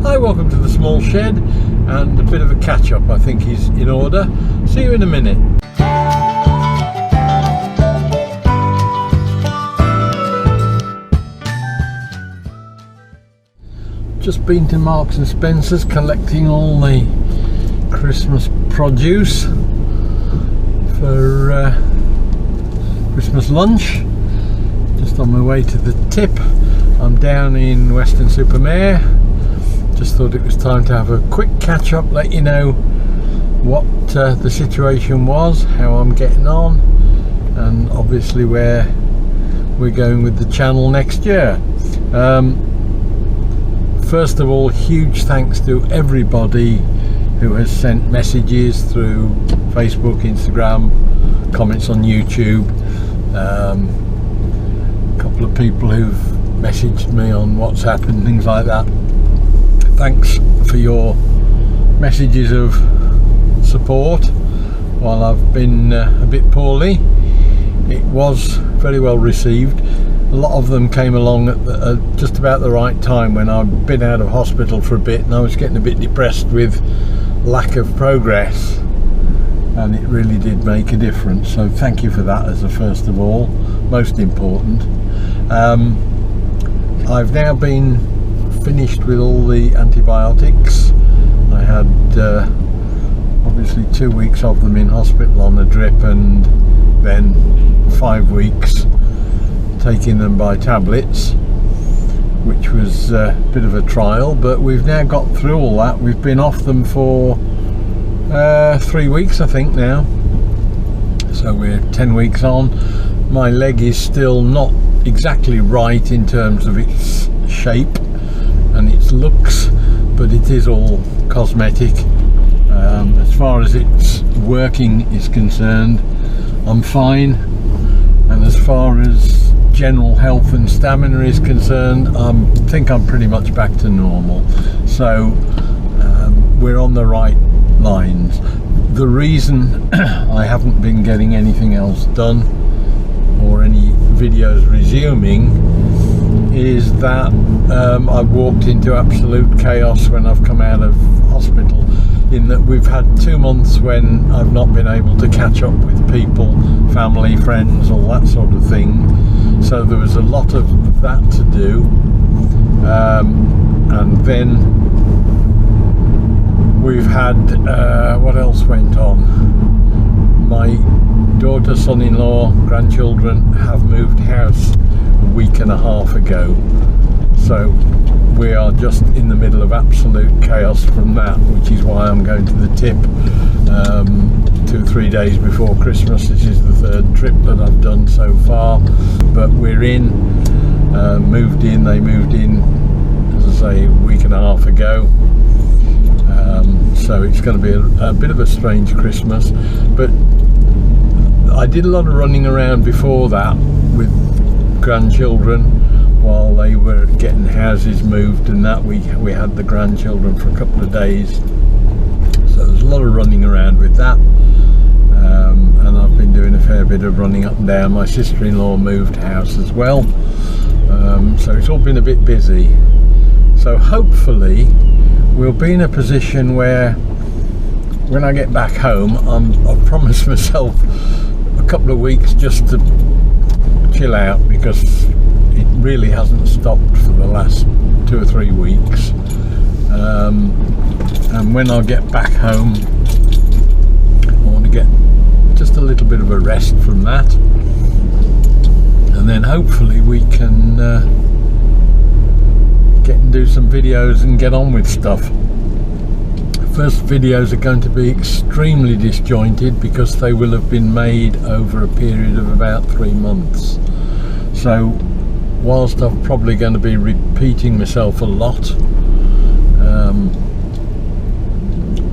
Hi, welcome to the small shed and a bit of a catch up. I think he's in order. See you in a minute. Just been to Marks and Spencer's collecting all the Christmas produce for Christmas lunch. Just on my way to the tip. I'm down in Weston-super-Mare. Just thought it was time to have a quick catch up, let you know what the situation was, how I'm getting on, and obviously where we're going with the channel next year. First of all, huge thanks to everybody who has sent messages through Facebook, Instagram, comments on YouTube. A couple of people who've messaged me on WhatsApp and things like that. Thanks for your messages of support while I've been a bit poorly. It was very well received. A lot of them came along at just about the right time when I'd been out of hospital for a bit and I was getting a bit depressed with lack of progress, and it really did make a difference. So thank you for that as a first of all, most important. I've now been finished with all the antibiotics. I had obviously 2 weeks of them in hospital on a drip, and then 5 weeks taking them by tablets, which was a bit of a trial, but we've now got through all that. We've been off them for 3 weeks I think now, so we're 10 weeks on. My leg is still not exactly right in terms of its shape and its looks, but it is all cosmetic. As far as its working is concerned, I'm fine, and as far as general health and stamina is concerned, I think I'm pretty much back to normal. So we're on the right lines. The reason I haven't been getting anything else done or any videos resuming is that I've walked into absolute chaos when I've come out of hospital, in that we've had 2 months when I've not been able to catch up with people, family, friends, all that sort of thing. So there was a lot of that to do, and then we've had what else went on? My daughter, son-in-law, grandchildren have moved house a week and a half ago, so we are just in the middle of absolute chaos from that, which is why I'm going to the tip 2 or 3 days before Christmas. This is the third trip that I've done so far, but we're in, moved in. They moved in, as I say, a week and a half ago. So it's going to be a bit of a strange Christmas, but I did a lot of running around before that with grandchildren while they were getting houses moved and that. We had the grandchildren for a couple of days, so there's a lot of running around with that, and I've been doing a fair bit of running up and down. My sister-in-law moved house as well, so it's all been a bit busy. So hopefully we'll be in a position where when I get back home, I've promised myself a couple of weeks just to chill out, because it really hasn't stopped for the last 2 or 3 weeks, and when I get back home I want to get just a little bit of a rest from that, and then hopefully we can get and do some videos and get on with stuff. First videos are going to be extremely disjointed because they will have been made over a period of about 3 months. So whilst I'm probably going to be repeating myself a lot,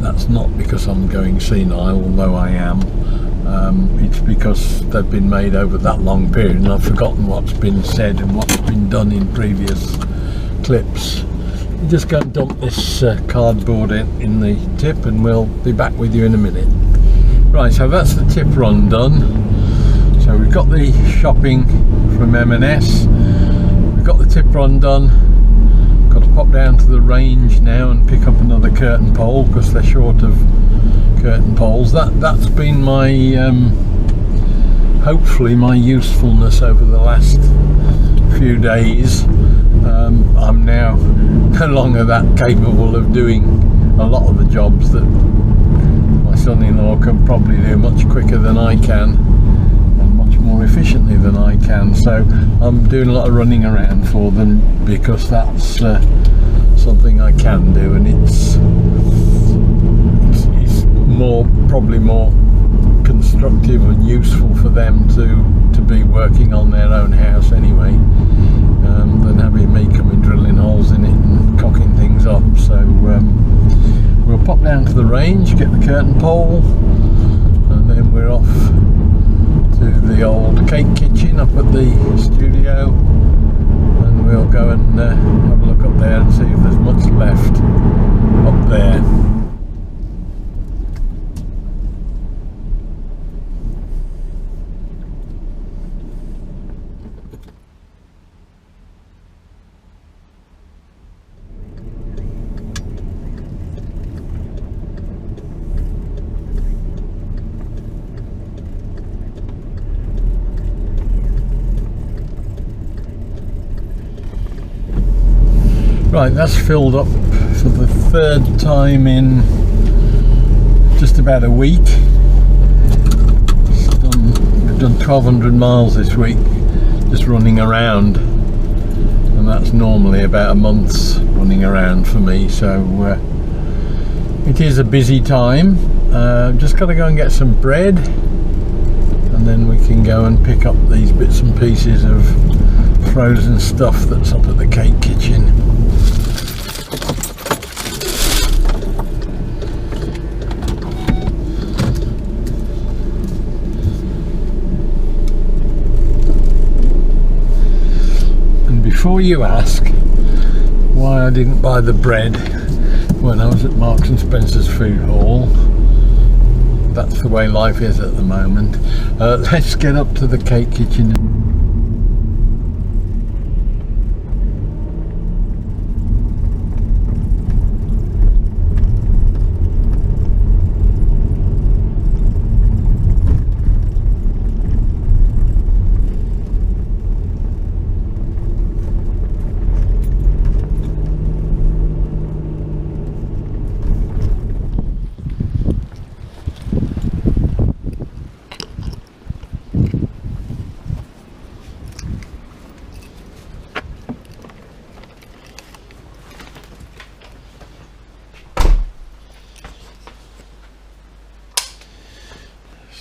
that's not because I'm going senile, although I am. It's because they've been made over that long period and I've forgotten what's been said and what's been done in previous clips. You just go and dump this cardboard in the tip and we'll be back with you in a minute. Right, so that's the tip run done. So we've got the shopping from M&S, we've got the tip run done, got a pop down to the range now and pick up another curtain pole because they're short of curtain poles. That's been my hopefully my usefulness over the last few days. I'm now no longer that capable of doing a lot of the jobs that my son-in-law can probably do much quicker than I can and much more efficiently than I can, so I'm doing a lot of running around for them because that's something I can do, and it's probably more constructive and useful for them to be working on their own house anyway, than having me coming drilling holes in it and cocking things up. So we'll pop down to the range, get the curtain pole, and then we're off to the old cake kitchen up at the studio, and we'll go and have a look up there and see if there's much left up there. Right, that's filled up for the third time in just about a week. We've done 1,200 miles this week just running around, and that's normally about a month's running around for me, so it is a busy time. Just got to go and get some bread, and then we can go and pick up these bits and pieces of frozen stuff that's up at the cake kitchen. Before you ask why I didn't buy the bread when I was at Marks and Spencer's food hall, that's the way life is at the moment. Let's get up to the cake kitchen.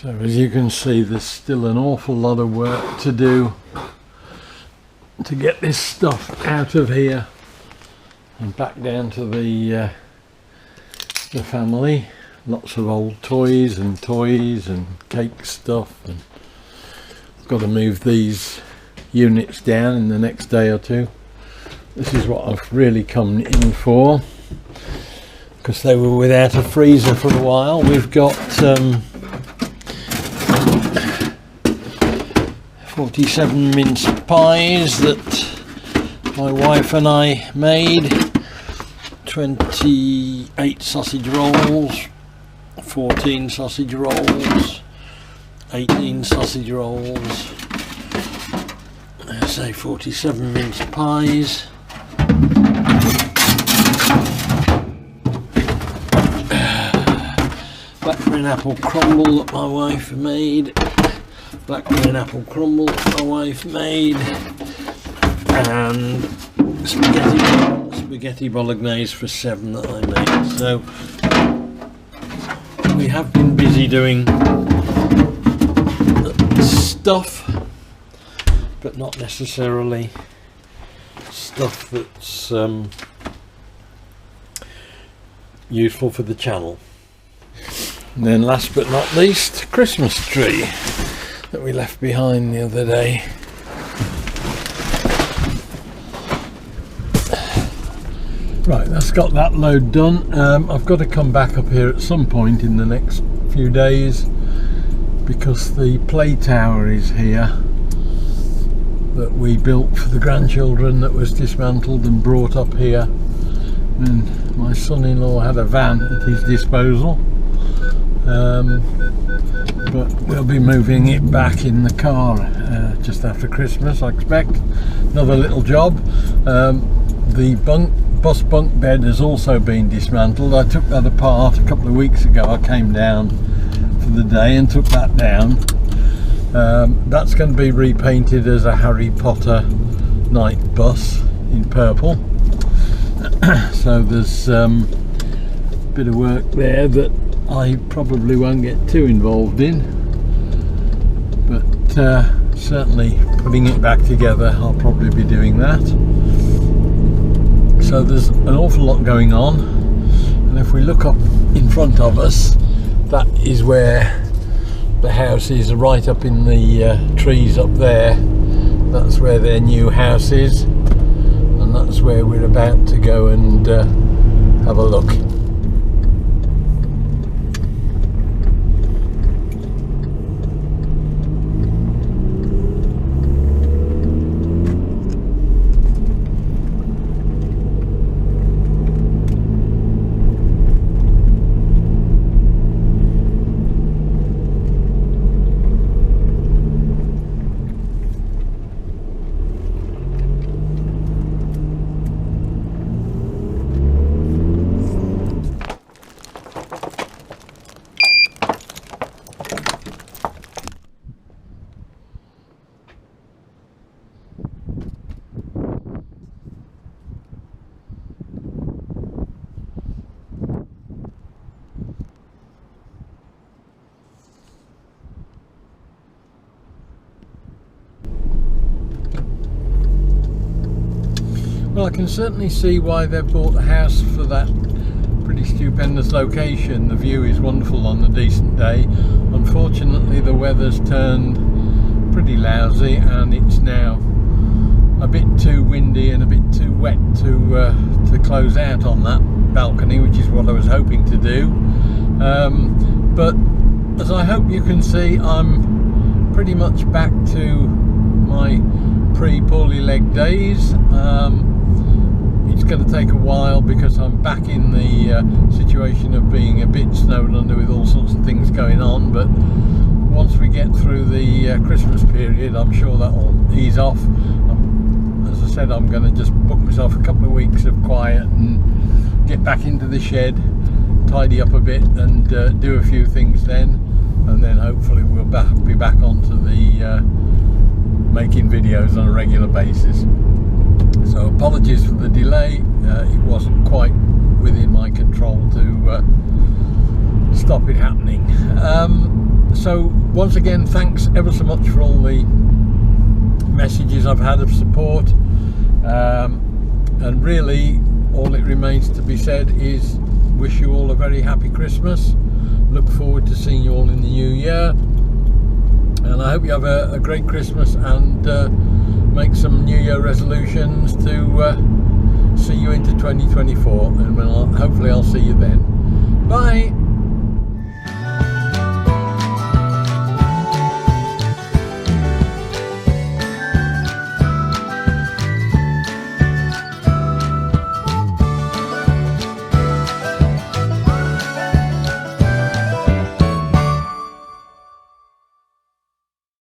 So as you can see, there's still an awful lot of work to do to get this stuff out of here and back down to the family. Lots of old toys and cake stuff, and I've got to move these units down in the next day or two. This is what I've really come in for, because they were without a freezer for a while. We've got 47 mince pies that my wife and I made, 28 sausage rolls, 14 sausage rolls, 18 sausage rolls, I say 47 mince pies, blackberry and apple crumble that my wife made, blackberry apple crumble that my wife made, and spaghetti bolognese for 7 that I made. So we have been busy doing stuff, but not necessarily stuff that's useful for the channel. And then last but not least, Christmas tree that we left behind the other day. Right, that's got that load done. I've got to come back up here at some point in the next few days, because the play tower is here that we built for the grandchildren, that was dismantled and brought up here And my son-in-law had a van at his disposal, but we'll be moving it back in the car just after Christmas, I expect. Another little job. The bus bunk bed has also been dismantled. I took that apart a couple of weeks ago. I came down for the day and took that down. That's going to be repainted as a Harry Potter night bus in purple. So there's a bit of work there that I probably won't get too involved in, but certainly putting it back together, I'll probably be doing that. So there's an awful lot going on, and if we look up in front of us, that is where the house is, right up in the trees up there. That's where their new house is, and that's where we're about to go and have a look. Well, I can certainly see why they've bought the house for that pretty stupendous location. The view is wonderful on a decent day. Unfortunately, the weather's turned pretty lousy, and it's now a bit too windy and a bit too wet to close out on that balcony, which is what I was hoping to do. But as I hope you can see, I'm pretty much back to my pre-poorly leg days. It's going to take a while because I'm back in the situation of being a bit snowed under with all sorts of things going on, but once we get through the Christmas period, I'm sure that'll ease off. As I said, I'm going to just book myself a couple of weeks of quiet and get back into the shed, tidy up a bit and do a few things then, and then hopefully we'll be back onto the making videos on a regular basis. So apologies for the delay, it wasn't quite within my control to stop it happening. So once again, thanks ever so much for all the messages I've had of support, and really all it remains to be said is wish you all a very happy Christmas. Look forward to seeing you all in the new year, and I hope you have a great Christmas and make some New Year resolutions to see you into 2024, and hopefully I'll see you then. Bye.